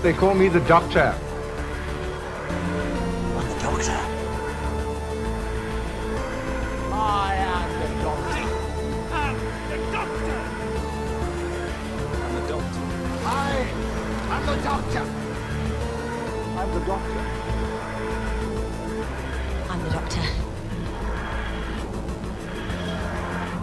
They call me the Doctor. I'm the Doctor. I am the Doctor. I'm the Doctor. I'm the Doctor. I'm the Doctor. I'm the Doctor. I'm the Doctor.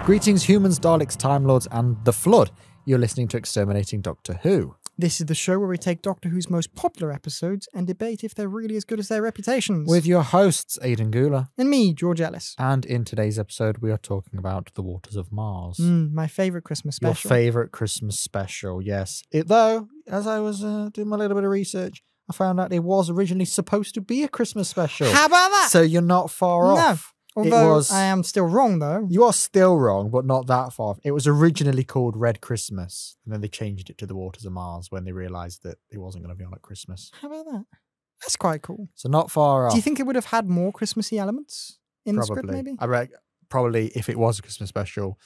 Greetings, humans, Daleks, Time Lords, and the Flood. You're listening to Exterminating Doctor Who. This is the show where we take Doctor Who's most popular episodes and debate if they're really as good as their reputations. With your hosts, Aidan Gula. And me, George Ellis. And in today's episode, we are talking about The Waters of Mars. My favourite Christmas special. Your favourite Christmas special, yes. Though, as I was doing my little bit of research, I found out it was originally supposed to be a Christmas special. How about that? So you're not far off. Although I am still wrong, though. You are still wrong, but not that far off. It was originally called Red Christmas, and then they changed it to The Waters of Mars when they realised that it wasn't going to be on at Christmas. How about that? That's quite cool. So not far off. Do you think it would have had more Christmassy elements in the script, maybe? Probably if it was a Christmas special,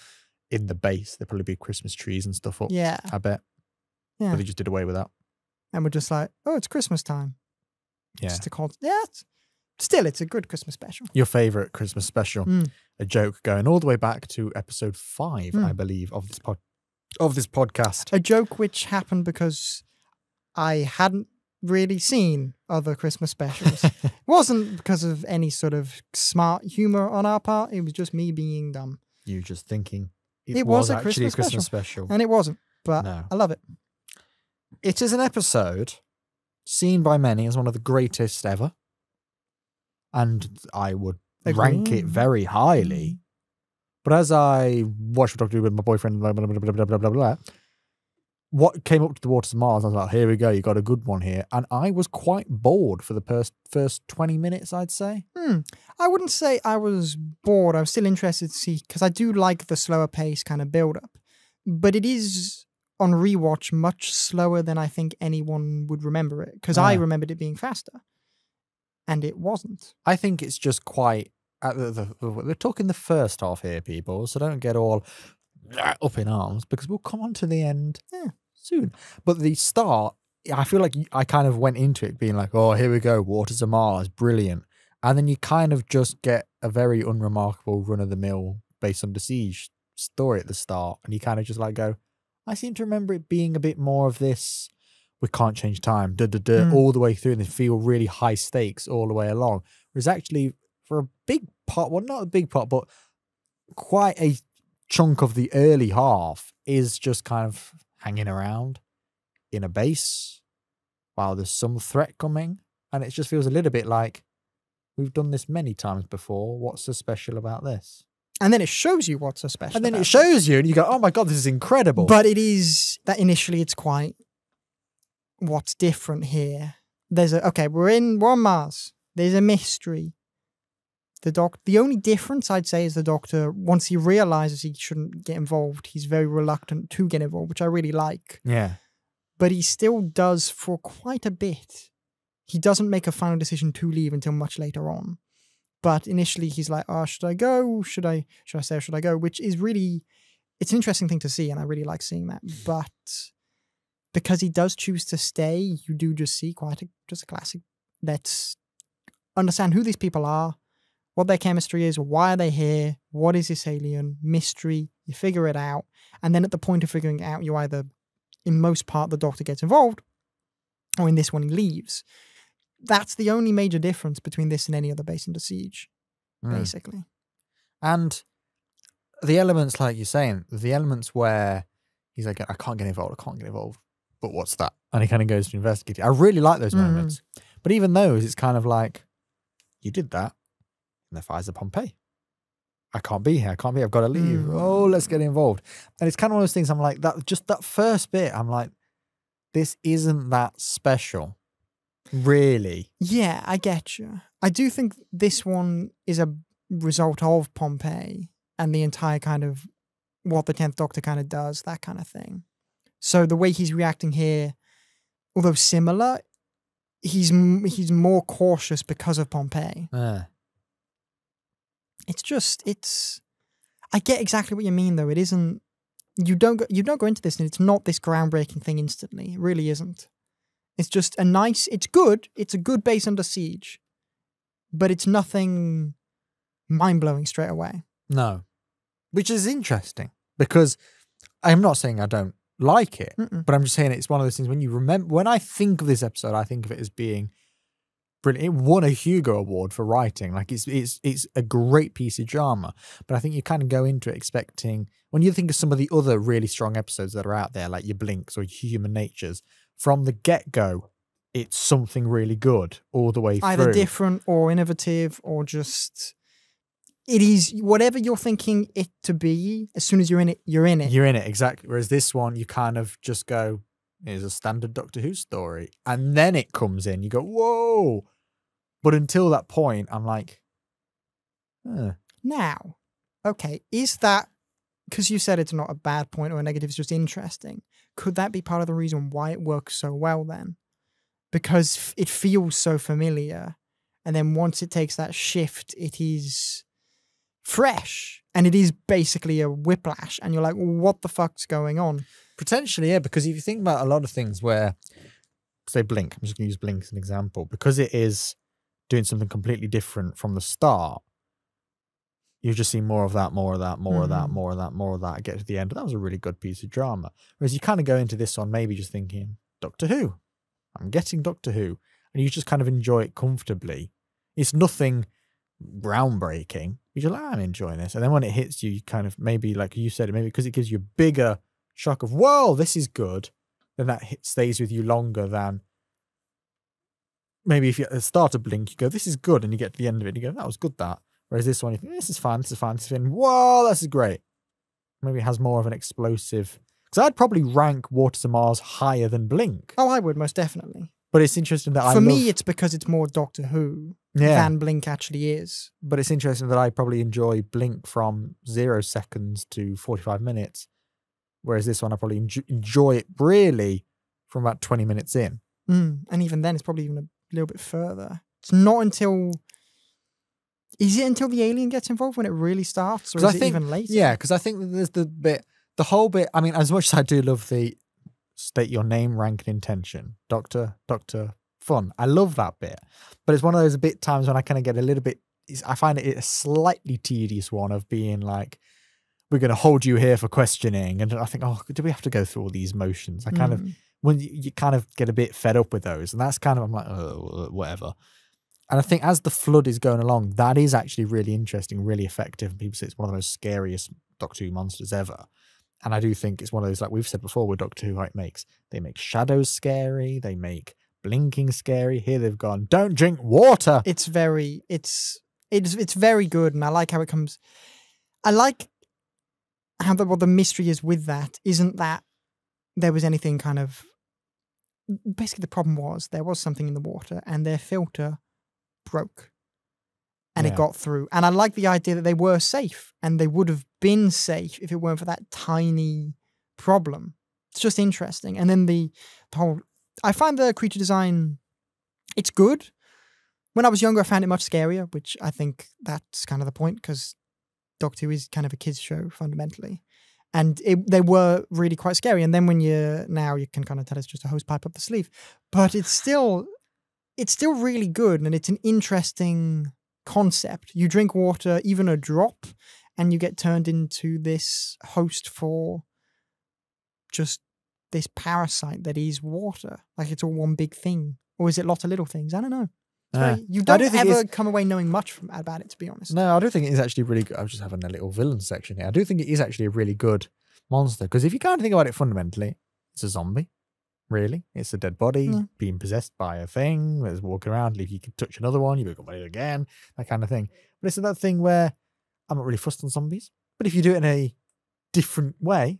in the base, there'd probably be Christmas trees and stuff up. Yeah. I bet. Yeah. But they just did away with that. And we're just like, oh, it's Christmas time. Yeah. Just to call Still, it's a good Christmas special. Your favourite Christmas special. A joke going all the way back to episode 5, I believe, of this podcast. A joke which happened because I hadn't really seen other Christmas specials. It wasn't because of any sort of smart humour on our part. It was just me being dumb. You just thinking it was actually a Christmas special. And it wasn't, but No. I love it. It is an episode seen by many as one of the greatest ever. And I would rank it very highly. But as I watched Doctor Who with my boyfriend, blah, blah, blah, blah, blah, blah, blah, what came up to The Waters of Mars, I was like, here we go, you got a good one here. And I was quite bored for the first 20 minutes, I'd say. I wouldn't say I was bored. I was still interested to see, because I do like the slower pace kind of build-up. But it is, on rewatch, much slower than I think anyone would remember it. Because I remembered it being faster. And it wasn't. I think it's just quite... we're talking the first half here, people, so don't get all up in arms, because we'll come on to the end soon. But the start, I feel like I kind of went into it being like, oh, here we go, Waters of Mars, brilliant. And then you kind of just get a very unremarkable run-of-the-mill Base Under Siege story at the start, and you kind of just like go, I seem to remember it being a bit more of this... we can't change time, all the way through, and they feel really high stakes all the way along. Whereas actually, for a big part, well, not a big part, but quite a chunk of the early half is just kind of hanging around in a base while there's some threat coming. And it just feels a little bit like, we've done this many times before. What's so special about this? And then it shows you what's so special And then about it shows you, and you go, oh my God, this is incredible. But it is that initially it's quite... what's different here? There's we're on Mars. There's a mystery. The only difference I'd say is the Doctor, once he realizes he shouldn't get involved, he's very reluctant to get involved, which I really like. Yeah. But he still does for quite a bit. He doesn't make a final decision to leave until much later on. But initially he's like, oh, should I go? Should I stay or should I go? Which is really, it's an interesting thing to see, and I really like seeing that. But because he does choose to stay, you do just see just a classic. Let's understand who these people are, what their chemistry is, why are they here, what is this alien, mystery, you figure it out, and then at the point of figuring it out, you either, in most part, the Doctor gets involved, or in this one, he leaves. That's the only major difference between this and any other Base Under Siege, basically. And the elements, like you're saying, the elements where he's like, I can't get involved, but what's that? And he kind of goes to investigate it. I really like those moments. But even those, it's kind of like, you did that, and the fires of Pompeii. I can't be here. I've got to leave. Oh, let's get involved. And it's kind of one of those things, I'm like, that first bit, I'm like, this isn't that special. Really. Yeah, I get you. I do think this one is a result of Pompeii and the entire kind of what the 10th Doctor kind of does, that kind of thing. So the way he's reacting here, although similar, he's more cautious because of Pompeii. I get exactly what you mean, though. It isn't you don't go into this and it's not this groundbreaking thing instantly. It really isn't. It's just it's good. It's a good base under siege, but it's nothing mind-blowing straight away. No. Which is interesting because I'm not saying I don't like it, but I'm just saying it's one of those things when I think of this episode, I think of it as being brilliant. It won a Hugo Award for writing. Like it's a great piece of drama, but I think you kind of go into it expecting, when you think of some of the other really strong episodes that are out there, like your Blinks or Human Natures, from the get-go, it's something really good all the way through. Either different or innovative or just... It is whatever you're thinking it to be. As soon as you're in it, you're in it. You're in it, exactly. Whereas this one, you kind of just go, here's a standard Doctor Who story. And then it comes in. You go, whoa. But until that point, I'm like, Now, okay, is that... Because you said it's not a bad point or a negative, it's just interesting. Could that be part of the reason why it works so well then? Because it feels so familiar. And then once it takes that shift, it is... fresh, and it is basically a whiplash, and you're like, what the fuck's going on? Potentially, yeah, because if you think about a lot of things where, say Blink, I'm just going to use Blink as an example, because it is doing something completely different from the start, you just see more of that, more of that, more of that, more of that, more of that, get to the end. That was a really good piece of drama. Whereas you kind of go into this one maybe just thinking, Doctor Who, I'm getting Doctor Who, and you just kind of enjoy it comfortably. It's nothing groundbreaking. You're like, I'm enjoying this. And then when it hits you, you kind of, maybe like you said, maybe because it gives you a bigger shock of, whoa, this is good, then that stays with you longer than maybe if you at the start of Blink, you go, this is good, and you get to the end of it and you go, that was good, that. Whereas this one, you think, this is fine, this is fine, this is fine. Whoa, this is great. Maybe it has more of an explosive, because I'd probably rank Waters of Mars higher than Blink. Oh, I would, most definitely. But it's interesting that For me, it's because it's more Doctor Who than Blink actually is. But it's interesting that I probably enjoy Blink from 0 seconds to 45 minutes, whereas this one I probably enjoy it really from about 20 minutes in. And even then, it's probably even a little bit further. It's not until... Is it until the alien gets involved when it really starts, or is it even later? Yeah, because I think that there's the whole bit, I mean, as much as I do love the state your name, rank, and intention, Doctor Fun. I love that bit. But it's one of those times when I kind of get a little bit, I find it a slightly tedious one of being like, we're going to hold you here for questioning. And I think, oh, do we have to go through all these motions? I kind of, when you kind of get a bit fed up with those. And that's kind of, I'm like, oh, whatever. And I think as the flood is going along, that is actually really interesting, really effective. And people say it's one of the most scariest Doctor Who monsters ever. And I do think it's one of those, like we've said before with Doctor Who, how they make shadows scary, they make blinking scary. Here they've gone, don't drink water. It's very good, and I like how it comes. I like how what the mystery is with that isn't that there was anything kind of. Basically, the problem was there was something in the water, and their filter broke, and it got through. And I like the idea that they were safe, and they would have been safe if it weren't for that tiny problem. It's just interesting. And then the whole, I find the creature design, it's good. When I was younger, I found it much scarier, which I think that's kind of the point, because Doctor Who is kind of a kids show fundamentally. And they were really quite scary. And then when you can kind of tell it's just a hose pipe up the sleeve, but it's still really good. And it's an interesting concept. You drink water, even a drop, and you get turned into this host for just this parasite that is water. Like it's all one big thing. Or is it lots of little things? I don't know. You don't ever come away knowing much about it, to be honest. No, I don't think it is actually really good. I was just having a little villain section here. I do think it is actually a really good monster, because if you kind of think about it fundamentally, it's a zombie, really. It's a dead body being possessed by a thing that's walking around. If you can touch another one, you become it again, that kind of thing. But it's that thing where I'm not really fussed on zombies, but if you do it in a different way,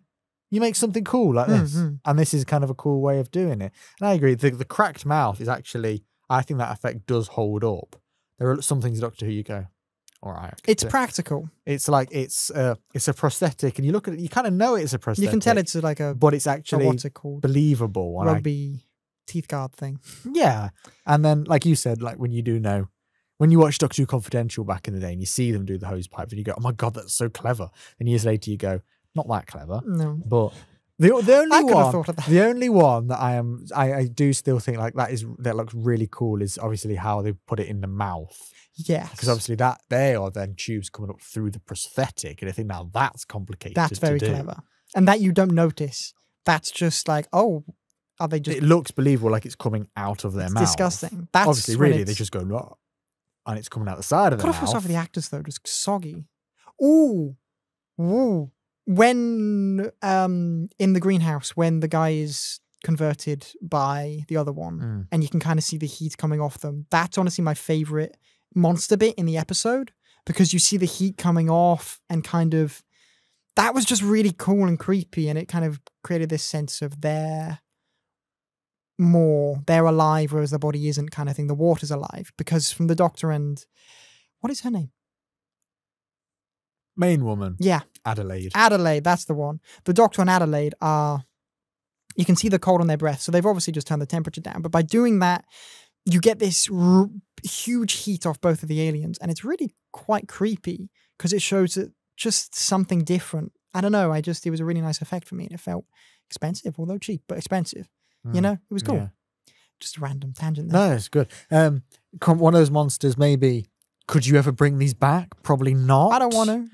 you make something cool like this. And this is kind of a cool way of doing it. And I agree, the cracked mouth is actually, I think that effect does hold up. There are some things in Doctor Who you go, all right. It's practical. It's like, it's a prosthetic, and you look at it, you kind of know it's a prosthetic. You can tell it's like but it's actually what's it called? Believable. Rugby teeth guard thing. Yeah. And then, like you said, like when you do know, when you watch Doctor Who Confidential back in the day and you see them do the hose pipe and you go, oh my God, that's so clever. And years later you go, Not that clever. No. But the only I could have one, thought of that. the only one that I do still think like that looks really cool is obviously how they put it in the mouth. Yes. Because obviously they are then tubes coming up through the prosthetic, and I think now that's complicated. That's very to do. clever. And that you don't notice. That's just like, oh, are they just... It looks believable, like it's coming out of their mouth. Disgusting. That's obviously, really, they just go, "Look," and it's coming out the side of their Could mouth. have felt sorry for the actors, though. Just soggy. Ooh. Woo. When, in the greenhouse, when the guy is converted by the other one, and you can kind of see the heat coming off them, that's honestly my favorite monster bit in the episode, because you see the heat coming off and kind of... That was just really cool and creepy, and it kind of created this sense of they're alive, whereas the body isn't, kind of thing. The water's alive, because from the Doctor and... What is her name? Main woman. Yeah. Adelaide. Adelaide, that's the one. The Doctor and Adelaide are... You can see the cold on their breath, so they've obviously just turned the temperature down. But by doing that, you get this huge heat off both of the aliens, and it's really quite creepy, because it shows that just something different. I don't know. It was a really nice effect for me, and it felt expensive, although cheap, but expensive. You know, it was cool. Yeah. Just a random tangent there. No, it's good. One of those monsters, maybe. Could you ever bring these back? Probably not. I don't want to.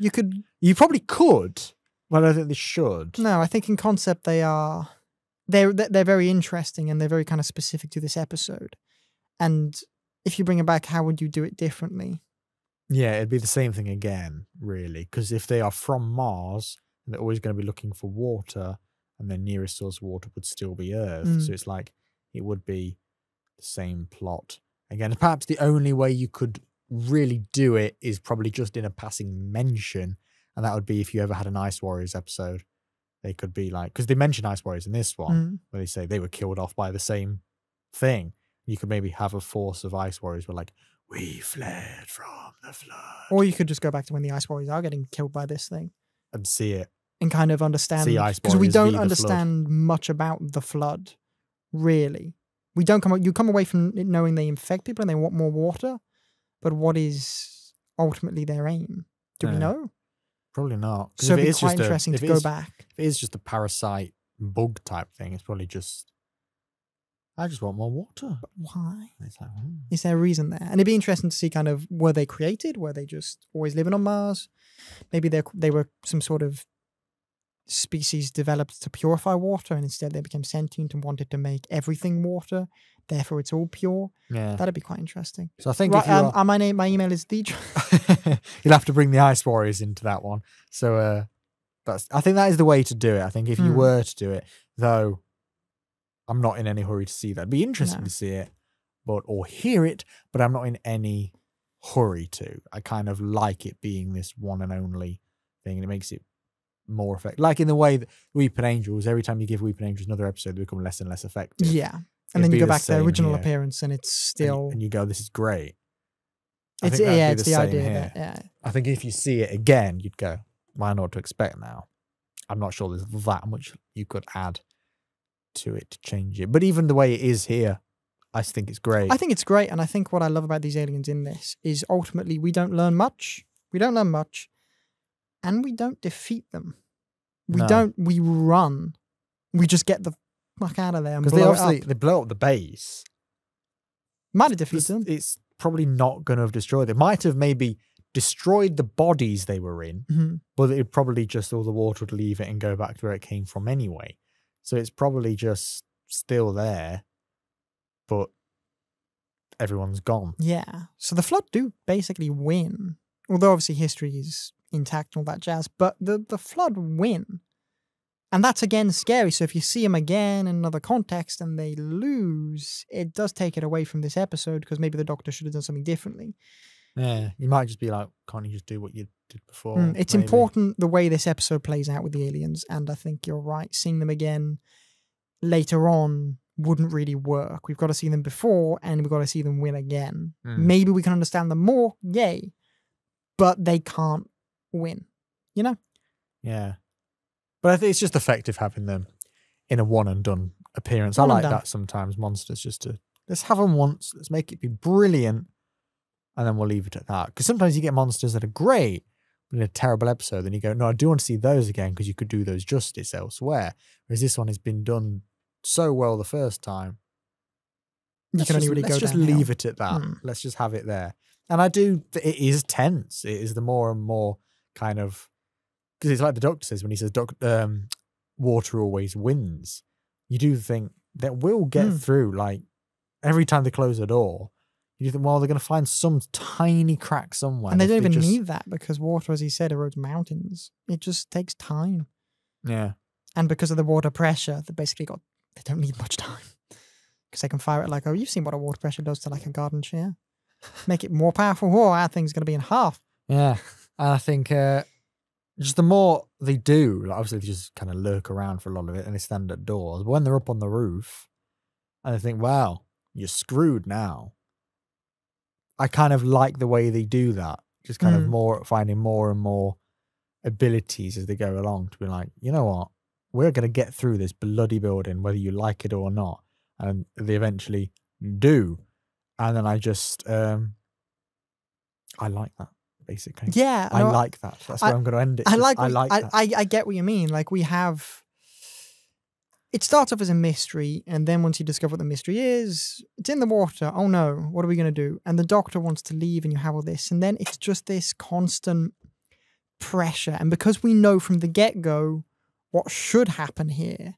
You probably could, but I don't think they should. No, I think in concept they're very interesting, and they're very kind of specific to this episode. And if you bring it back, how would you do it differently? Yeah, it'd be the same thing again, really. Because if they are from Mars, they're always going to be looking for water, and their nearest source of water would still be Earth. So it's like, it would be the same plot. Again, perhaps the only way you could really do it is probably just in a passing mention, and that would be if you ever had an Ice Warriors episode. They could be like, because they mention Ice Warriors in this one, where they say they were killed off by the same thing. You could maybe have a force of Ice Warriors where like, we fled from the flood. Or you could just go back to when the Ice Warriors are getting killed by this thing. And see it. And kind of understand. Because we don't understand much about the flood, really. You come away from it knowing they infect people and they want more water, but what is ultimately their aim? Do we know? Probably not. So it'd be quite interesting to go back. If it is just a parasite bug type thing, it's probably just, I just want more water. But why? It's like, Is there a reason there? And it'd be interesting to see kind of, were they created? Were they just always living on Mars? Maybe they were some sort of species developed to purify water, and instead they became sentient and wanted to make everything water. Therefore, it's all pure. Yeah, that'd be quite interesting. So I think right, if you my email is the. You'll have to bring the Ice Warriors into that one. So I think that is the way to do it. I think if you were to do it, though, I'm not in any hurry to see that. It'd be interesting to see it, or hear it, but I'm not in any hurry to. I kind of like it being this one and only thing, and it makes it more effective. Like in the way that Weeping Angels, every time you give Weeping Angels another episode, they become less and less effective. Yeah. And then you go back to their original appearance, and it's still... And you go, this is great. It's the idea that, I think if you see it again, you'd go, I know what to expect now. I'm not sure there's that much you could add to it to change it. But even the way it is here, I think it's great. I think it's great, and I think what I love about these aliens in this is ultimately we don't learn much. We don't learn much, and we don't defeat them. We run. We just get the fuck out of there and blow it up. They blow up the base. Might have defeated them. It's probably not going to have destroyed them. It might have maybe destroyed the bodies they were in, but it probably just all the water would leave it and go back to where it came from anyway. So it's probably just still there, but everyone's gone. Yeah. So the Flood do basically win. Although obviously history is intact and all that jazz, but the Flood win. And that's again scary. So if you see them again in another context and they lose, it does take it away from this episode, because maybe the Doctor should have done something differently. Yeah, you might just be like, can't you just do what you did before? It's important the way this episode plays out with the aliens, and I think you're right. Seeing them again later on wouldn't really work. We've got to see them before, and we've got to see them win again. Maybe we can understand them more, yay, but they can't win, you know? Yeah. But I think it's just effective having them in a one and done appearance. I like that sometimes, monsters, just to, let's have them once, let's make it be brilliant, and then we'll leave it at that. Because sometimes you get monsters that are great, in a terrible episode, then you go, no, I do want to see those again because you could do those justice elsewhere. Whereas this one has been done so well the first time. You can only really go Let's just downhill. leave it at that. Let's just have it there. And it is tense. It is the more and more kind of, because it's like the Doctor says when he says, water always wins. You do think that we'll get through, like, every time they close a door, you think, well, they're going to find some tiny crack somewhere. And they don't even need that because water, as he said, erodes mountains. It just takes time. Yeah. And because of the water pressure, they don't need much time. Because they can fire it like, oh, you've seen what a water pressure does to like a garden shear. Make it more powerful. Whoa, that thing's going to be in half. Yeah. And I think just the more they do, like obviously they just kind of lurk around for a lot of it and they stand at doors. But when they're up on the roof and they think, wow, you're screwed now. I kind of like the way they do that. Just kind of finding more and more abilities as they go along to be like, you know what? We're going to get through this bloody building, whether you like it or not. And they eventually do. And then I just, I like that, basically. Yeah. I like that. That's where I'm going to end it. I like that. I get what you mean. Like it starts off as a mystery, and then once you discover what the mystery is, it's in the water. Oh no, what are we going to do? And the Doctor wants to leave, and you have all this. And then it's just this constant pressure. And because we know from the get-go what should happen here,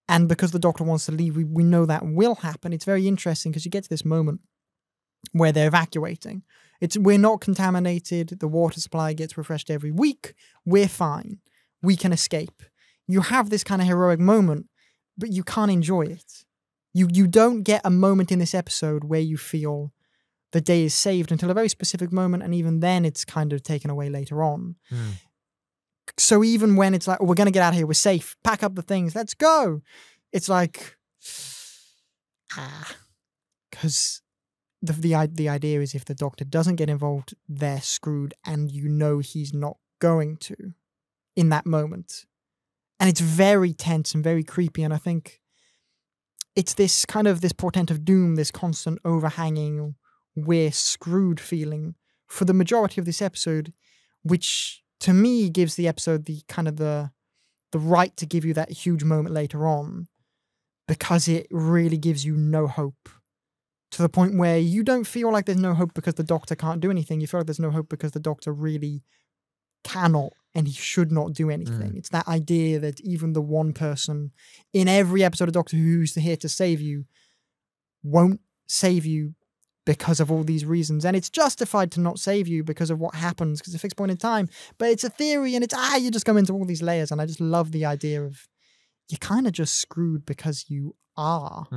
and because the Doctor wants to leave, we know that will happen. It's very interesting because you get to this moment where they're evacuating. We're not contaminated. The water supply gets refreshed every week. We're fine. We can escape. You have this kind of heroic moment, but you can't enjoy it. You don't get a moment in this episode where you feel the day is saved until a very specific moment, and even then it's kind of taken away later on. So even when it's like, oh, we're going to get out of here, we're safe, pack up the things, let's go. It's like, because the idea is if the Doctor doesn't get involved, they're screwed, and you know he's not going to in that moment. And it's very tense and very creepy, and I think it's this kind of this portent of doom, this constant overhanging, we're screwed feeling for the majority of this episode, which to me gives the episode the kind of the right to give you that huge moment later on, because it really gives you no hope, to the point where you don't feel like there's no hope because the Doctor can't do anything. You feel like there's no hope because the Doctor really cannot and he should not do anything. It's that idea that even the one person in every episode of Doctor Who who's here to save you won't save you because of all these reasons. And it's justified to not save you because of what happens, because it's a fixed point in time. But it's a theory, and it's, you just come into all these layers. And I just love the idea of you're kind of just screwed because you are.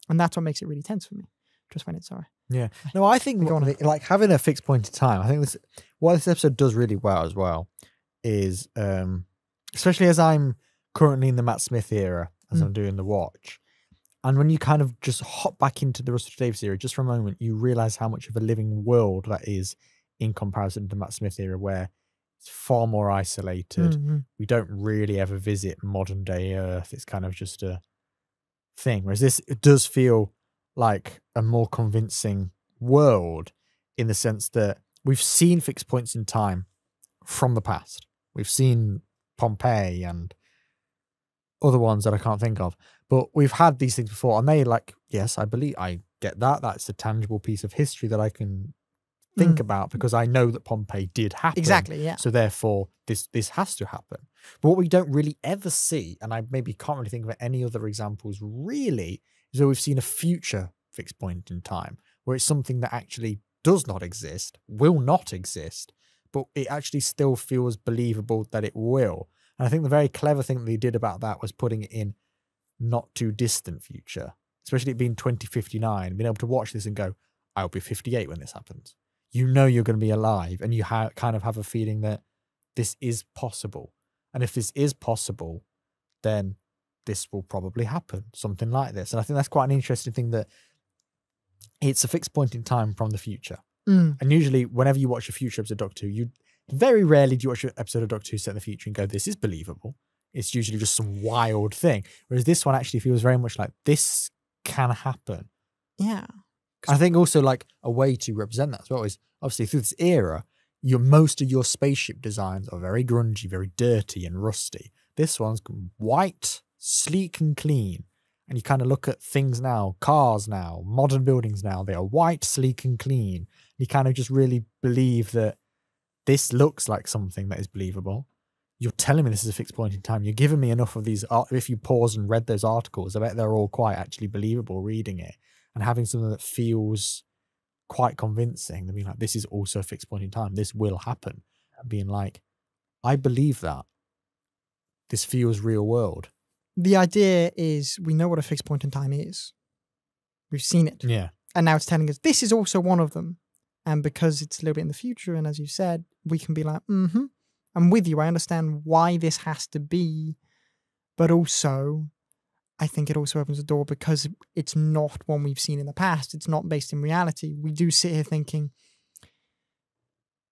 And that's what makes it really tense for me. Just when it's sorry. Yeah. No, I think like having a fixed point in time, I think what this episode does really well as well is, especially as I'm currently in the Matt Smith era, as I'm doing the watch, and when you kind of just hop back into the Russell Davies era just for a moment, you realize how much of a living world that is in comparison to the Matt Smith era, where it's far more isolated. We don't really ever visit modern day Earth. It's kind of just a thing. Whereas this, it does feel like a more convincing world in the sense that we've seen fixed points in time from the past. We've seen Pompeii and other ones that I can't think of, but we've had these things before, and they like, yes, I believe, I get that. That's a tangible piece of history that I can think about because I know that Pompeii did happen. Exactly, yeah. So therefore, this has to happen. But what we don't really ever see, and I maybe can't really think of any other examples really, is that we've seen a future fixed point in time where it's something that actually does not exist, will not exist, but it actually still feels believable that it will. And I think the very clever thing that they did about that was putting it in not too distant future, especially it being 2059, being able to watch this and go, I'll be 58 when this happens. You know you're going to be alive, and you kind of have a feeling that this is possible. And if this is possible, then this will probably happen, something like this. And I think that's quite an interesting thing, that it's a fixed point in time from the future. And usually whenever you watch a future episode of Doctor Who, very rarely do you watch an episode of Doctor Who set in the future and go, this is believable. It's usually just some wild thing. Whereas this one actually feels very much like this can happen. Yeah. I think also like a way to represent that as well is obviously through this era, most of your spaceship designs are very grungy, very dirty and rusty. This one's white, sleek and clean. And you kind of look at things now, cars now, modern buildings now, they are white, sleek and clean. You kind of just really believe that this looks like something that is believable. You're telling me this is a fixed point in time. You're giving me enough of these. If you pause and read those articles, I bet they're all quite actually believable reading it and having something that feels quite convincing. They'll be like, this is also a fixed point in time. This will happen. And being like, I believe that. This feels real world. The idea is we know what a fixed point in time is. We've seen it. Yeah. And now it's telling us this is also one of them. And because it's a little bit in the future, and as you said, we can be like, I'm with you. I understand why this has to be. But also, I think it also opens the door because it's not one we've seen in the past. It's not based in reality. We do sit here thinking,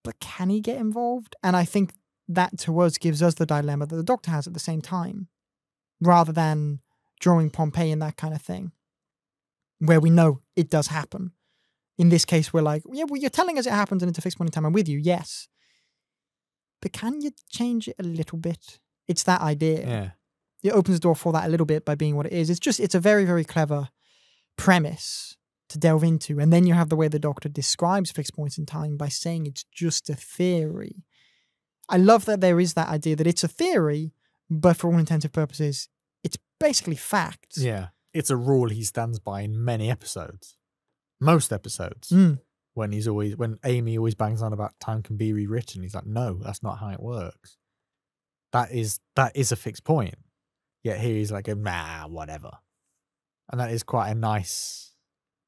but can he get involved? And I think that to us gives us the dilemma that the Doctor has at the same time, rather than drawing Pompeii and that kind of thing, where we know it does happen. In this case, we're like, yeah, well, you're telling us it happens and it's a fixed point in time. I'm with you, yes. But can you change it a little bit? It's that idea. Yeah. It opens the door for that a little bit by being what it is. It's a very, very clever premise to delve into. And then you have the way the Doctor describes fixed points in time by saying it's just a theory. I love that there is that idea that it's a theory, but for all intents and purposes, it's basically fact. Yeah. It's a rule he stands by in many episodes. Most episodes. When Amy always bangs on about time can be rewritten, he's like, no, that's not how it works. That is a fixed point. Yet here he's like, nah, whatever. And that is quite a nice,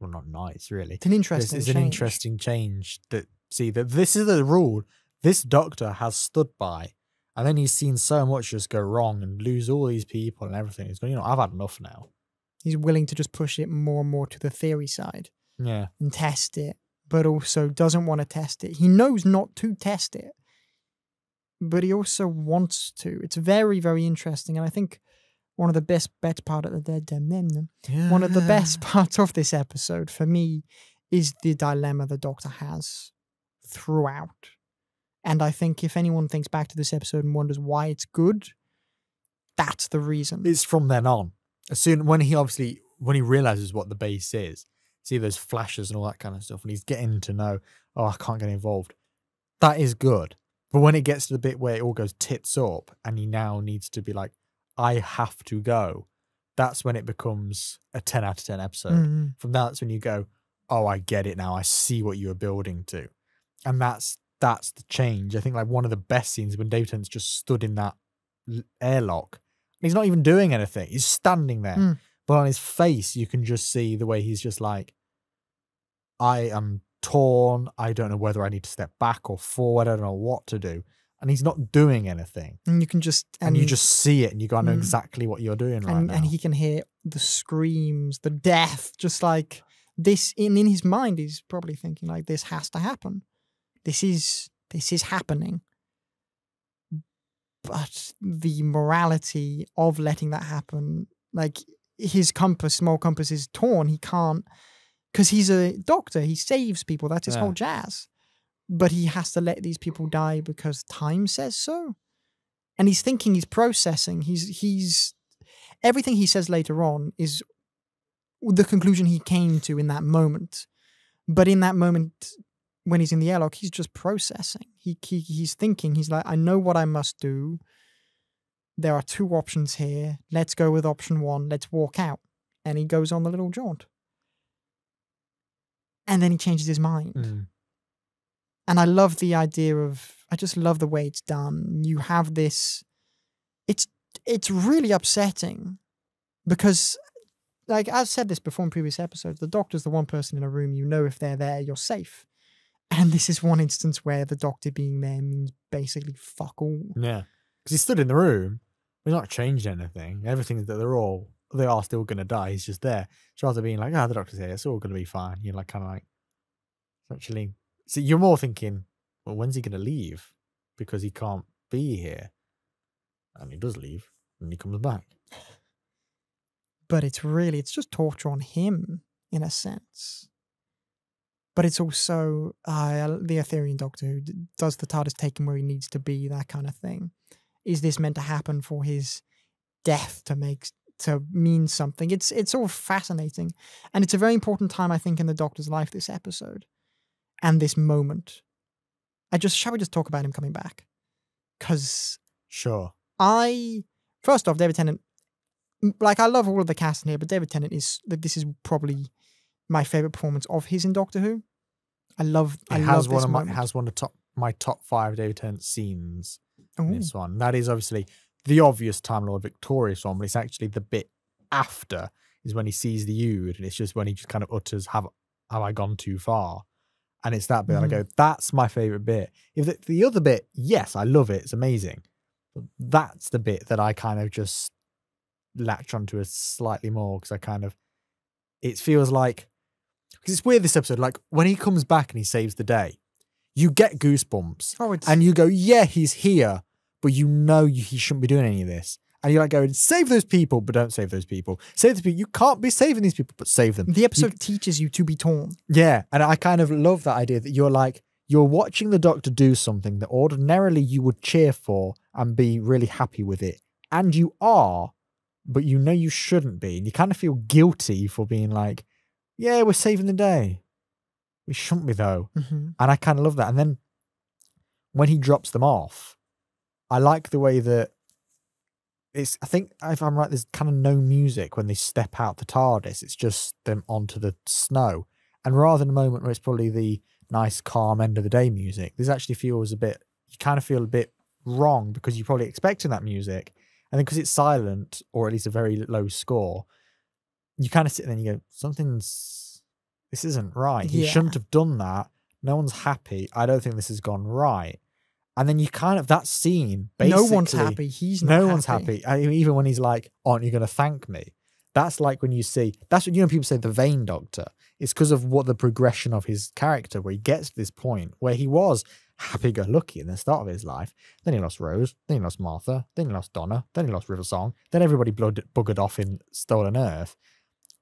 well, not nice, really. It's an interesting It's change. an interesting change that this is the rule this Doctor has stood by. And then he's seen so much just go wrong and lose all these people and everything. He's going, I've had enough now. He's willing to just push it more and more to the theory side. Yeah. And test it, but also doesn't want to test it. He knows not to test it, but he also wants to. It's very, very interesting. And I think one of the best part of one of the best parts of this episode for me is the dilemma the Doctor has throughout. And I think if anyone thinks back to this episode and wonders why it's good, that's the reason. It's from then on. When he realizes what the base is, see those flashes and all that kind of stuff, and he's getting to know, I can't get involved. That is good. But when it gets to the bit where it all goes tits up and he now needs to be like, I have to go, that's when it becomes a 10 out of 10 episode. From that's when you go, oh, I get it now. I see what you were building to. And that's the change. I think like one of the best scenes when David Tennant's just stood in that airlock. He's not even doing anything. He's standing there. But on his face, you can just see the way he's just like, I am torn. I don't know whether I need to step back or forward. I don't know what to do. And he's not doing anything. And you can just... And you just see it and you gotta know exactly what you're doing right now. And he can hear the screams, the death, just like this. In his mind, he's probably thinking like, this has to happen. This is happening. But the morality of letting that happen, like his small compass is torn. He can't, because he's a doctor. He saves people. That's his whole jazz. But he has to let these people die because time says so. And he's thinking, he's processing. He's everything he says later on is the conclusion he came to in that moment. But in that moment, when he's in the airlock, he's just processing. He's thinking. He's like, I know what I must do. There are two options here. Let's go with option one. Let's walk out. And he goes on the little jaunt. And then he changes his mind. And I love the idea of, I just love the way it's done. You have this, it's really upsetting because, like I've said this before in previous episodes, the Doctor's the one person in a room, you know if they're there, you're safe. And this is one instance where the Doctor being there means basically fuck all. Yeah. Because he stood in the room. He's not changed anything. Everything that they are still going to die. He's just there. So rather being like, the Doctor's here. It's all going to be fine. You're like, kind of like, actually. So you're more thinking, well, when's he going to leave? Because he can't be here. And he does leave. And he comes back. But it's just torture on him, in a sense. but it's also the Ethereal Doctor who does the TARDIS take him where he needs to be, that kind of thing. Is this meant to happen for his death to mean something? It's all fascinating, and it's a very important time, I think, in the Doctor's life, this episode and this moment. Shall we just talk about him coming back? Because Sure. First off, David Tennant, like, I love all of the cast in here, but David Tennant this is probably my favorite performance of his in Doctor Who. I love this moment. It has one of my top 5 David Tennant scenes in this one. That is obviously the obvious Time Lord victorious one, but it's actually the bit after is when he sees the Ood, and it's just when he just kind of utters, have I gone too far? And it's that bit, and I go, that's my favourite bit. If the other bit, yes, I love it, it's amazing. But that's the bit that I kind of just latch onto a slightly more, because it feels like, because it's weird this episode, like when he comes back and he saves the day, you get goosebumps, and you go, yeah, he's here, but you know he shouldn't be doing any of this. And you're like going, save those people, but don't save those people. Save the people. You can't be saving these people, but save them. The episode teaches you to be torn. Yeah, and I kind of love that idea that you're watching the Doctor do something that ordinarily you would cheer for and be really happy with it. And you are, but you know you shouldn't be. And you kind of feel guilty for being like, yeah, we're saving the day. We shouldn't be, though. And I kind of love that. And then when he drops them off, I like the way that I think, if I'm right, there's kind of no music when they step out the TARDIS. It's just them onto the snow. And rather than a moment where it's probably the nice, calm end of the day music, this actually feels you kind of feel a bit wrong, because you're probably expecting that music. And then because it's silent, or at least a very low score, you kind of sit there and you go, this isn't right. He shouldn't have done that. No one's happy. I don't think this has gone right. And then you kind of, that scene, basically, no one's happy. He's not happy. No one's happy. Even when he's like, aren't you going to thank me? That's like when you see, that's what, people say the vain Doctor. It's because of what the progression of his character, where he gets to this point where he was happy-go-lucky in the start of his life. Then he lost Rose. Then he lost Martha. Then he lost Donna. Then he lost River Song. Then everybody buggered off in Stolen Earth.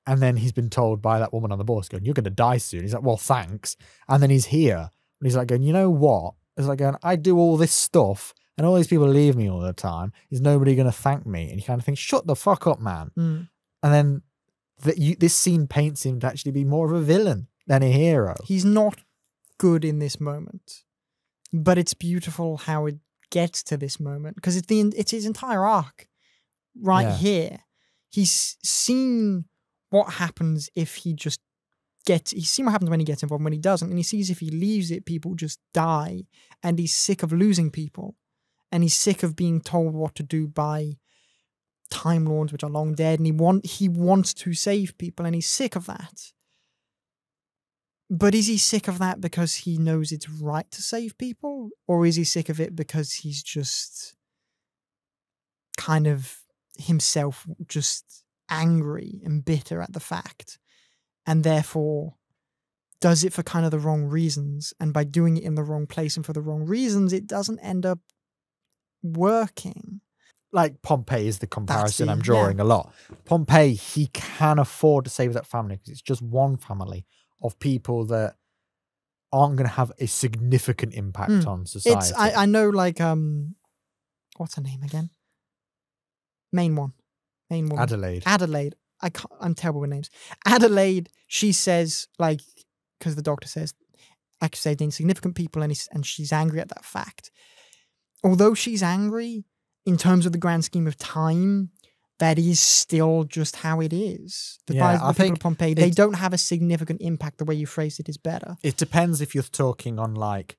And then he's been told by that woman on the bus, going, you're going to die soon. He's like, well, thanks. And then he's here. And he's like going, you know what? It's like going, I do all this stuff and all these people leave me all the time. Is nobody going to thank me? And you kind of think, shut the fuck up, man. And then this scene paints him to actually be more of a villain than a hero. He's not good in this moment, but it's beautiful how it gets to this moment, because it's his entire arc here. He's seen what happens if he just he's seen what happens when he gets involved, when he doesn't, and he sees if he leaves it, people just die, and he's sick of losing people, and he's sick of being told what to do by Time Lords, which are long dead, and he wants to save people, and he's sick of that. But is he sick of that because he knows it's right to save people, or is he sick of it because he's just kind of himself just angry and bitter at the fact, and therefore does it for kind of the wrong reasons, and by doing it in the wrong place and for the wrong reasons, it doesn't end up working? Like Pompeii is the comparison I'm drawing a lot. Pompeii, he can afford to save that family because it's just one family of people that aren't going to have a significant impact on society. I know, like, what's her name again? Main woman. Adelaide. I'm terrible with names. Adelaide, she says, like, because the Doctor says, I could say the insignificant people, and she's angry at that fact. Although she's angry, in terms of the grand scheme of time, that is still just how it is. The people of Pompeii, they don't have a significant impact. The way you phrased it is better. It depends if you're talking on, like,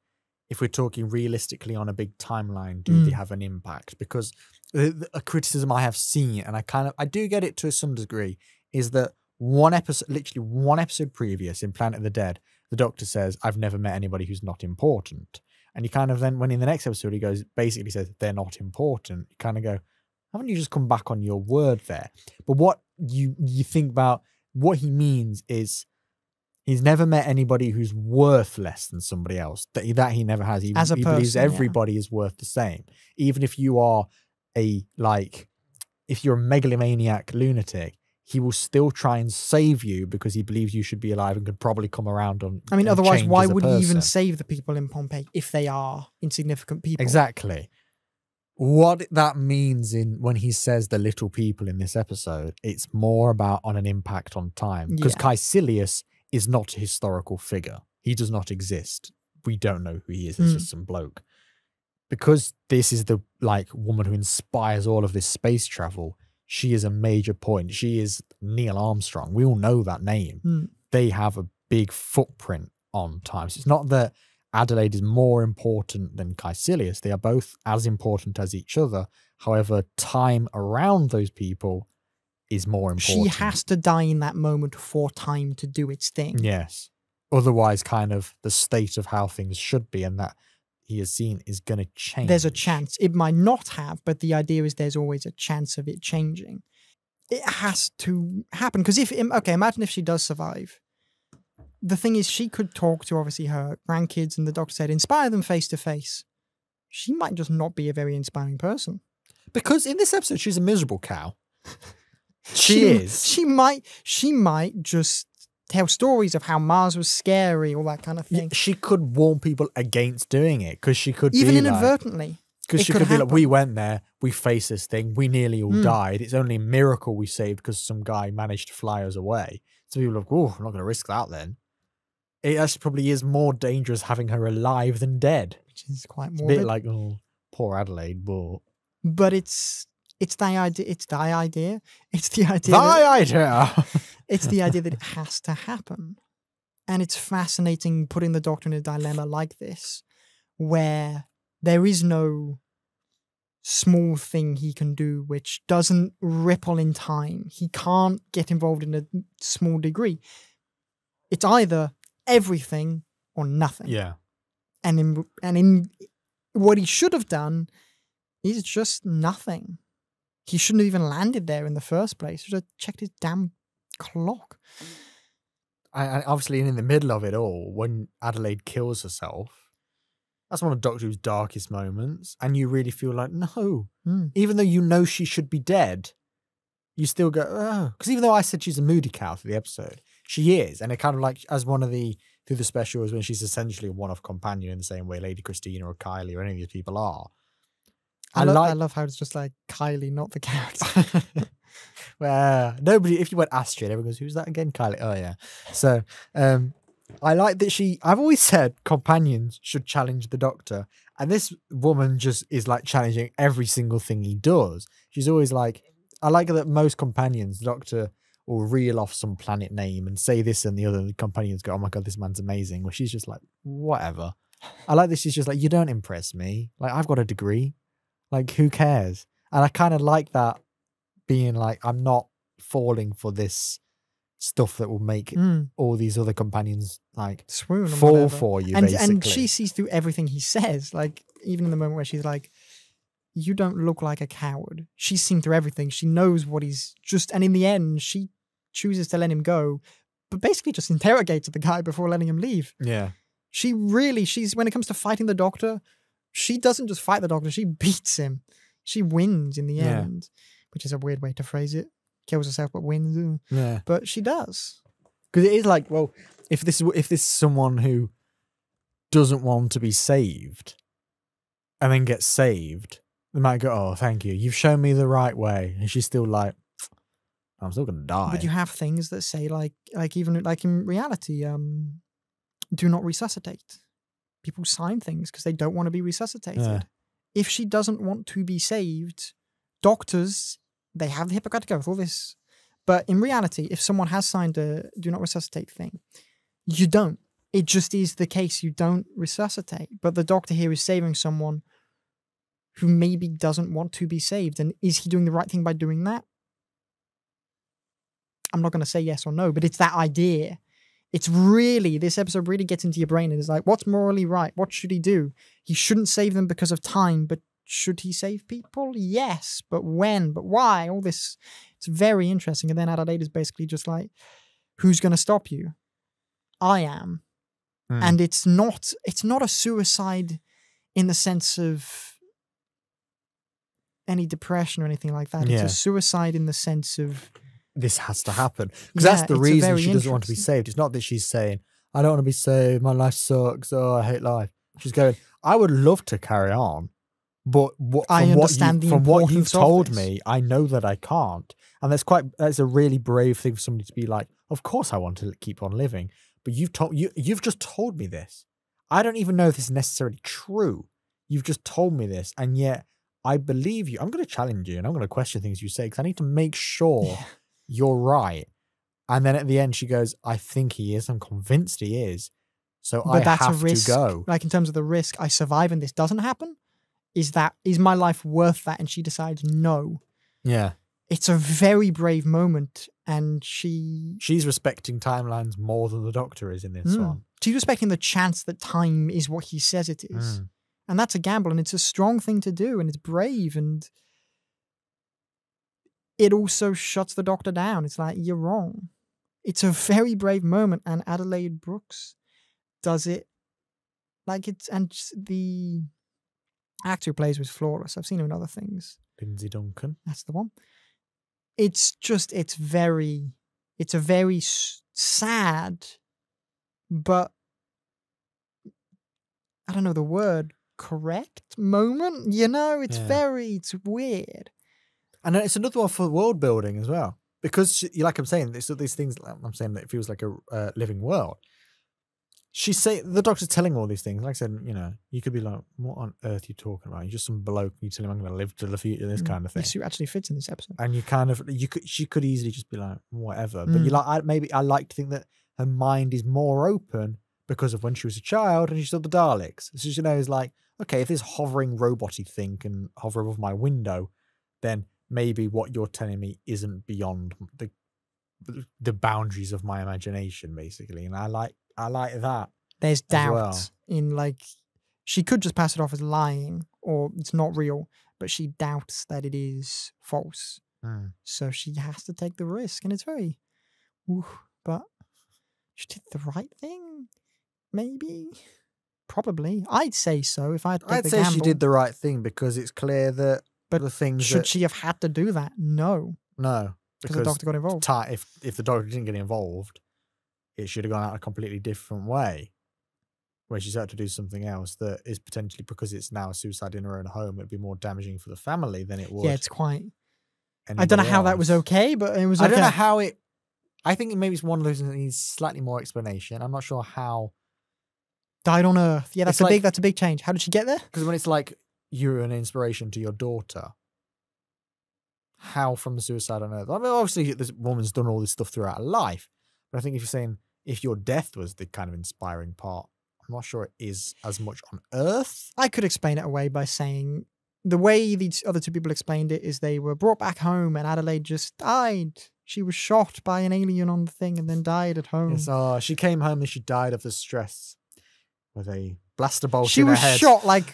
if we're talking realistically on a big timeline, do they have an impact? Because a criticism I have seen, and I do get it to some degree, is that literally one episode previous in Planet of the Dead, the Doctor says, I've never met anybody who's not important. And you kind of then, when in the next episode he basically says, they're not important, you kind of go, haven't you just come back on your word there? But what you think about what he means is he's never met anybody who's worth less than somebody else. That he never has. He believes everybody is worth the same. Even if you are if you're a megalomaniac lunatic, he will still try and save you because he believes you should be alive and could probably come around on. I mean, and otherwise, change why as a would he even person. save the people in Pompeii if they are insignificant people? Exactly. What that means when he says the little people in this episode, it's more about on an impact on time. Because Caecilius is not a historical figure. He does not exist. We don't know who he is. He's just some bloke. Because this is the woman who inspires all of this space travel, she is a major point. She is Neil Armstrong. We all know that name. They have a big footprint on time. So it's not that Adelaide is more important than Caecilius. They are both as important as each other. However, time around those people is more important. She has to die in that moment for time to do its thing. Yes. Otherwise, kind of the state of how things should be and that he has seen is going to change. There's a chance. It might not have, but the idea is there's always a chance of it changing. It has to happen. Because imagine if she does survive. The thing is, she could talk to, obviously, her grandkids, and the doctor said, inspire them face to face. She might just not be a very inspiring person. Because in this episode, she's a miserable cow. She is. She might just tell stories of how Mars was scary, all that kind of thing. She could warn people against doing it, because she could even be inadvertently. Because she could be like, we went there, we faced this thing, we nearly all died. It's only a miracle we saved because some guy managed to fly us away. So people are like, oh, I'm not going to risk that then. It actually probably is more dangerous having her alive than dead. Which is quite It's morbid. a bit like, oh, poor Adelaide, but it's the idea. It's the idea. It's the idea. It's the idea that it has to happen. And it's fascinating putting the Doctor in a dilemma like this, where there is no small thing he can do which doesn't ripple in time. He can't get involved in a small degree. It's either everything or nothing. Yeah. And in what he should have done is just nothing. He shouldn't have even landed there in the first place. He should have checked his damn clock. I obviously, in the middle of it all, when Adelaide kills herself, that's one of Doctor Who's darkest moments. And you really feel like, no. Even though you know she should be dead, you still go, oh. Because even though I said she's a moody cow through the episode, she is. And it kind of like, as one of the, through the specials, when she's essentially a one-off companion in the same way Lady Christina or Kylie or any of these people are. I love how it's just like Kylie, not the character. Well, nobody, if you went Astrid, everyone goes, who's that again? Kylie. Oh, yeah. So, I like that I've always said companions should challenge the Doctor. And this woman just is like challenging every single thing he does. She's always like, I like that most companions, the Doctor will reel off some planet name and say this and the other. And the companions go, oh my God, this man's amazing. Well, she's just like, whatever. I like this. She's just like, you don't impress me. Like, I've got a degree. Like, who cares? And I kind of like that, being like, I'm not falling for this stuff that will make all these other companions like swoon fall for you, basically. And she sees through everything he says. Like, even in the moment where she's like, you don't look like a coward. She's seen through everything. She knows what he's just, and in the end, she chooses to let him go, but basically just interrogated the guy before letting him leave. Yeah. She's when it comes to fighting the Doctor, she doesn't just fight the Doctor, she beats him. She wins in the end, which is a weird way to phrase it. Kills herself but wins. Yeah. But she does. Because it is like, well, if this is someone who doesn't want to be saved and then gets saved, they might go, oh, thank you. You've shown me the right way. And she's still like, I'm still going to die. But you have things that say like even like in reality, do not resuscitate. People sign things because they don't want to be resuscitated. Yeah. If she doesn't want to be saved, doctors, they have the Hippocratic Oath, all this. But in reality, if someone has signed a do not resuscitate thing, you don't. It just is the case. You don't resuscitate. But the Doctor here is saving someone who maybe doesn't want to be saved. And is he doing the right thing by doing that? I'm not going to say yes or no, but it's that idea. It's really, this episode really gets into your brain and is like, what's morally right? What should he do? He shouldn't save them because of time, but should he save people? Yes, but when? But why? All this, it's very interesting. And then Adelaide is basically just like, who's going to stop you? I am. And it's not a suicide in the sense of any depression or anything like that. It's a suicide in the sense of this has to happen. Because Yeah, that's the it's reason very she doesn't want to be interesting. saved. It's not that she's saying, I don't want to be saved, my life sucks, oh, I hate life. She's going, I would love to carry on, but I from understand the from what you've importance of told this. me, I know that I can't. And that's a really brave thing for somebody to be like, of course I want to keep on living, but you've just told me this. I don't even know if this is necessarily true. You've just told me this, and yet I believe you. I'm going to challenge you, and I'm going to question things you say, because I need to make sure you're right. And then at the end, she goes, I think he is. I'm convinced he is. So But that's a have risk. to go. Like, in terms of the risk, I survive and this doesn't happen. Is my life worth that? And she decides no. Yeah. It's a very brave moment, and she's respecting timelines more than the Doctor is in this one. She's respecting the chance that time is what he says it is. And that's a gamble, and it's a strong thing to do, and it's brave, and it also shuts the Doctor down. It's like, you're wrong. It's a very brave moment, and Adelaide Brooks does it like it's, and the actor who plays was flawless. I've seen him in other things. Lindsay Duncan. That's the one. It's a very sad, but I don't know the word, correct moment. You know, it's weird. And then it's another one for world building as well. Because, like I'm saying, these things, I'm saying that it feels like a living world. The Doctor's telling all these things. Like I said, you know, you could be like, what on earth are you talking about? You're just some bloke. You tell him I'm going to live to the future, this kind of thing. Yes, who actually fits in this episode. And she could easily just be like, whatever. But I like to think that her mind is more open because of when she was a child and she saw the Daleks. So she knows, like, okay, if this hovering robot-y thing can hover above my window, then maybe what you're telling me isn't beyond the boundaries of my imagination, basically. And I like that. There's doubt well. in, like, she could just pass it off as lying or it's not real, but she doubts that it is false. So she has to take the risk, and it's very, but she did the right thing. Maybe, probably. I'd say so if I'd say gamble. she did the right thing, because it's clear that the things should she have had to do that? No, because the Doctor got involved. If the Doctor didn't get involved, it should have gone out a completely different way, where she's had to do something else that is potentially, because it's now a suicide in her own home, it'd be more damaging for the family than it would. Yeah, it's quite. I don't know how that was okay, but it was. I don't know how it. I think maybe it's one of those that needs slightly more explanation. I'm not sure how. Died on Earth. Yeah, that's a big change. How did she get there? Because when it's like you're an inspiration to your daughter, how from the suicide on Earth? I mean, obviously this woman's done all this stuff throughout her life, but I think if you're saying if your death was the kind of inspiring part, I'm not sure it is as much on Earth. I could explain it away by saying the way these other two people explained it is they were brought back home and Adelaide just died. She was shot by an alien on the thing and then died at home. Yes, she came home and she died of the stress with a blaster bolt in her head. She was shot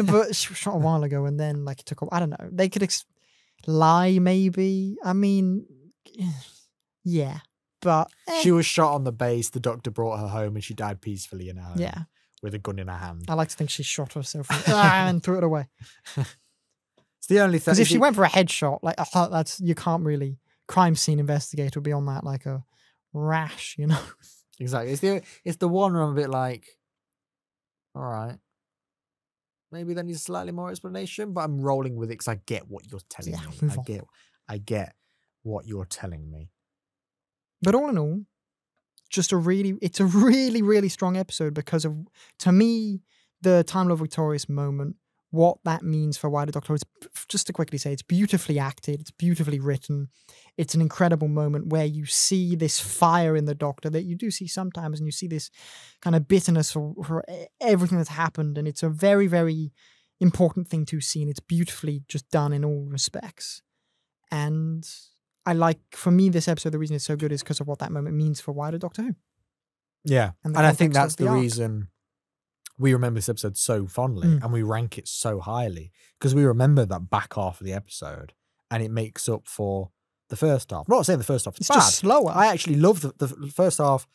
but she was shot a while ago, and then it took. I don't know. They could lie, maybe. I mean, yeah, but she was shot on the base. The Doctor brought her home, and she died peacefully in her home. Yeah, with a gun in her hand. I like to think she shot herself and threw it away. It's the only thing. Because if she went for a headshot, you can't really. Crime scene investigator would be on that like a rash, you know. Exactly. It's the one where I'm a bit like, all right, maybe that needs slightly more explanation, but I'm rolling with it because I get what you're telling me. I get what you're telling me. But all in all, it's a really, really strong episode because of, to me, the Time Lord Victorious moment, what that means for Why the Doctor is, just to quickly say, it's beautifully acted, it's beautifully written. It's an incredible moment where you see this fire in the Doctor that you do see sometimes, and you see this kind of bitterness for everything that's happened, and it's a very, very important thing to see, and it's beautifully just done in all respects. And for me, this episode, the reason it's so good is because of what that moment means for Why the Doctor Who. Yeah, and I think that's the reason we remember this episode so fondly and we rank it so highly, because we remember that back half of the episode and it makes up for the first half. I'm not saying the first half is bad. Just slower. I actually love the first half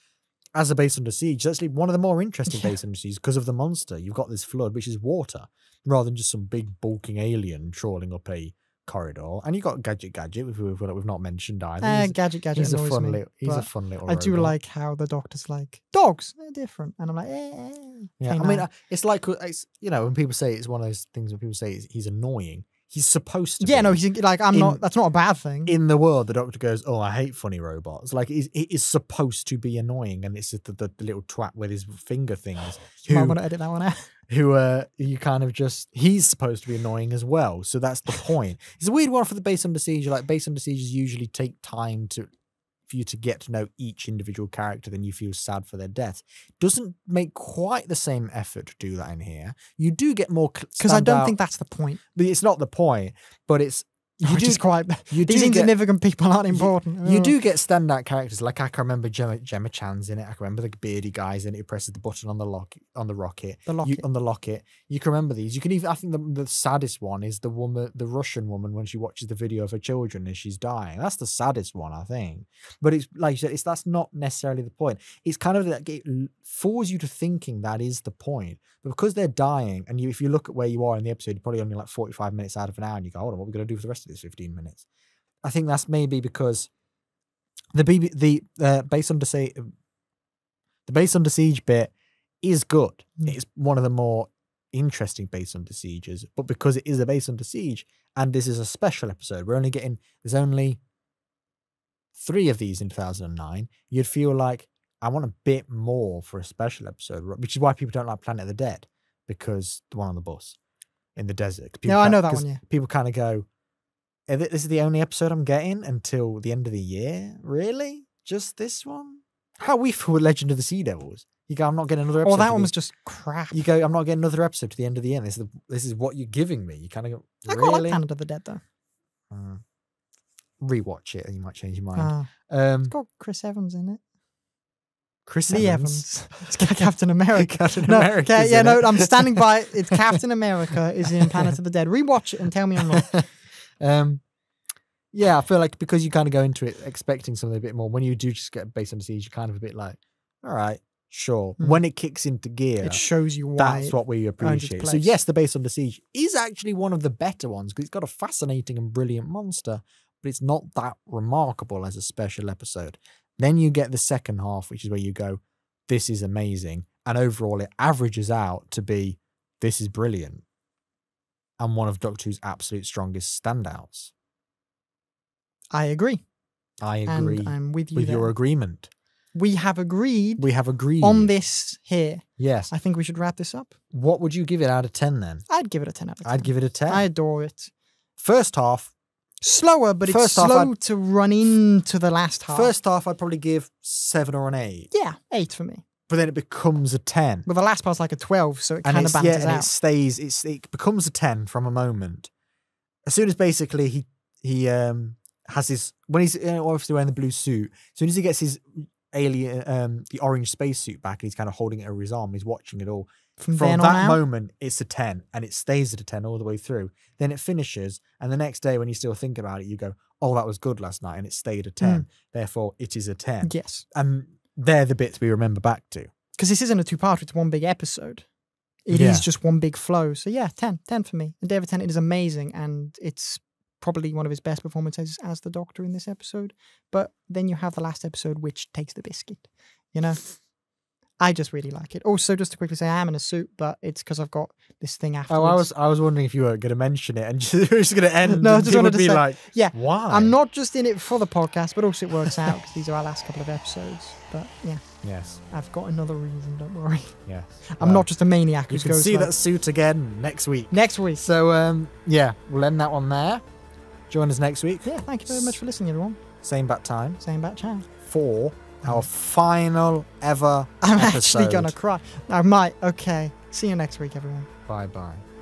as a base under siege. It's actually one of the more interesting base under siege because of the monster. You've got this flood, which is water, rather than just some big bulking alien trawling up a corridor, and you got Gadget, which we've not mentioned either. Gadget He's a annoys fun me, little. He's a but fun little. I do robot. like how the Doctor's like, dogs, they're different, and I'm like, Yeah, hey, I mean, man. it's like when people say it's one of those things when people say he's annoying. He's supposed to. Yeah, be. no, he's like, not. That's not a bad thing. In the world, the Doctor goes, "Oh, I hate funny robots." Like it is supposed to be annoying, and it's the little twat with his finger things. You might want to edit that one out. Who you kind of just he's supposed to be annoying as well. So that's the point. It's a weird one for the Base Under Siege. Like Base Under Sieges usually take time for you to get to know each individual character, then you feel sad for their death. Doesn't make quite the same effort to do that in here. You do get more because I don't think that's the point. But it's not the point. But it's These insignificant people aren't important. You do get standout characters. Like I can remember Gemma Chan's in it. I can remember the beardy guys in it who presses the button on the rocket. On the locket. You can remember these. You can even. I think the saddest one is the Russian woman when she watches the video of her children as she's dying. That's the saddest one, I think. But it's like you said, that's not necessarily the point. It's kind of like it forces you to thinking that is the point. But because they're dying, and if you look at where you are in the episode, you're probably only like 45 minutes out of an hour, and you go, hold on, what are we going to do for the rest of this 15 minutes? I think that's maybe because the Base Under Siege bit is good. It's one of the more interesting Base Under Sieges, but because it is a Base Under Siege and this is a special episode, there's only 3 of these in 2009. You'd feel like I want a bit more for a special episode, which is why people don't like Planet of the Dead, because the one on the bus in the desert. Yeah, I know that one. Yeah, people kind of go, "This is the only episode I'm getting until the end of the year. Really, just this one?" How we feel with Legend of the Sea Devils. You go, "I'm not getting another episode." Oh, that one was just crap. You go, "I'm not getting another episode to the end of the year. This is what you're giving me." You kind of go, "Really?" I quite like Planet of the Dead though. Rewatch it and you might change your mind. It's got Chris Evans in it. Chris Evans. It's Captain America. Captain America. Yeah, no, I'm standing by it. It's Captain America is in Planet of the Dead. Rewatch it and tell me I'm wrong. Yeah, I feel like because you kind of go into it expecting something a bit more, when you do just get Base Under Siege, you're kind of a bit like, all right, sure. When it kicks into gear, it shows you why. That's what we appreciate. So yes, the Base Under Siege is actually one of the better ones because it's got a fascinating and brilliant monster, but it's not that remarkable as a special episode. Then you get the second half, which is where you go, this is amazing. And overall, it averages out to be, this is brilliant. And one of Doctor Who's absolute strongest standouts. I agree. And I'm with you with your agreement. We have agreed on this here. Yes. I think we should wrap this up. What would you give it out of 10 then? I'd give it a 10 out of 10. I'd give it a 10. I adore it. First half. Slower, but it's slow to run into the last half. First half, I'd probably give 7 or an 8. Yeah, 8 for me. But then it becomes a 10. But the last part's like a 12, so it kind of balances out. And it stays, it becomes a 10 from a moment. As soon as basically he has his, when he's obviously wearing the blue suit, as soon as he gets his alien, the orange spacesuit back, and he's kind of holding it over his arm, he's watching it all. From that moment, it's a 10, and it stays at a 10 all the way through. Then it finishes, and the next day when you still think about it, you go, oh, that was good last night, and it stayed a 10. Therefore, it is a 10. Yes. And they're the bits we remember back to. Because this isn't a 2-part, it's one big episode. It is just one big flow. So yeah, 10 for me. And David Tennant is amazing, and it's probably one of his best performances as the Doctor in this episode. But then you have the last episode, which takes the biscuit, you know? I just really like it. Also, just to quickly say, I am in a suit, but it's because I've got this thing afterwards. Oh, I was wondering if you were going to mention it and just going to end. No, I just wanted to say, like, yeah, why? I'm not just in it for the podcast, but also it works out because these are our last couple of episodes. But yeah, yes, I've got another reason. Don't worry. Yeah, I'm not just a maniac. You can see that suit again next week. So yeah, we'll end that one there. Join us next week. Yeah, thank you very much for listening, everyone. Same bat time. Same bat channel. For our final ever I'm episode. actually gonna cry. I might. Okay. See you next week, everyone. Bye-bye.